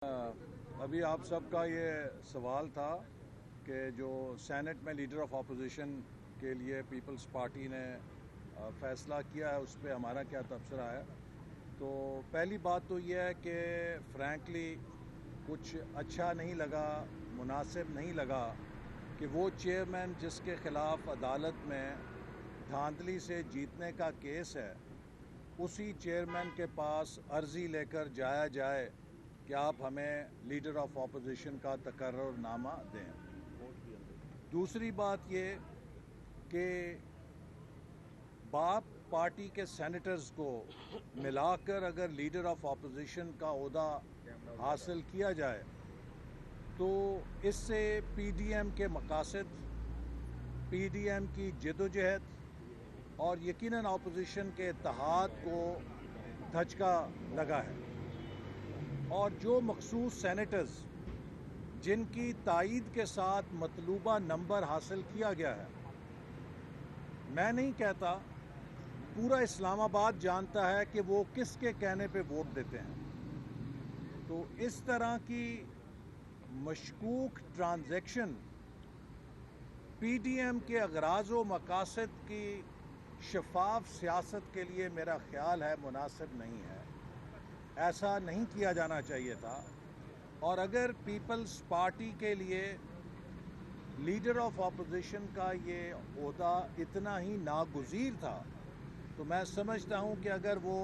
अभी आप सबका ये सवाल था कि जो सेनेट में लीडर ऑफ अपोजिशन के लिए पीपल्स पार्टी ने फ़ैसला किया है उस पर हमारा क्या तबसरा है। तो पहली बात तो ये है कि फ्रैंकली कुछ अच्छा नहीं लगा, मुनासिब नहीं लगा कि वो चेयरमैन जिसके ख़िलाफ़ अदालत में धांधली से जीतने का केस है, उसी चेयरमैन के पास अर्ज़ी लेकर जाया जाए कि आप हमें लीडर ऑफ अपोजिशन का तकर्रुरनामा दें। दूसरी बात ये कि बाप पार्टी के सेनेटर्स को मिलाकर अगर लीडर ऑफ अपोजिशन का ओहदा हासिल किया जाए तो इससे पीडीएम के मकासद, पीडीएम की जदोजहद और यकीनन अपोजिशन के इत्तेहाद को धचका लगा है। और जो मखसूस सेनेटर्स जिनकी तायीद के साथ मतलूबा नंबर हासिल किया गया है, मैं नहीं कहता, पूरा इस्लामाबाद जानता है कि वो किसके कहने पे वोट देते हैं। तो इस तरह की मशकूक ट्रांजैक्शन पीडीएम के अगराज़ व मकासद की शफाफ सियासत के लिए मेरा ख्याल है मुनासिब नहीं है। ऐसा नहीं किया जाना चाहिए था। और अगर पीपल्स पार्टी के लिए लीडर ऑफ अपोजिशन का ये ओहदा इतना ही नागुज़ीर था तो मैं समझता हूँ कि अगर वो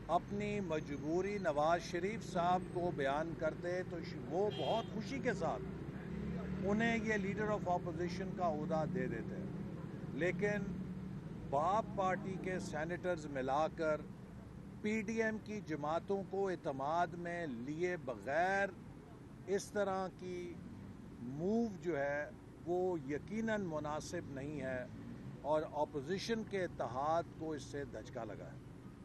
अपनी मजबूरी नवाज शरीफ साहब को बयान करते तो वो बहुत खुशी के साथ उन्हें ये लीडर ऑफ अपोजिशन का ओहदा दे देते। लेकिन बाप पार्टी के सेनेटर्स मिलाकर पीडीएम की जमातों को एतमाद में लिए बग़ैर इस तरह की मूव जो है वो यकीनन मुनासिब नहीं है और अपोजिशन के इत्तेहाद को इससे धचका लगा है।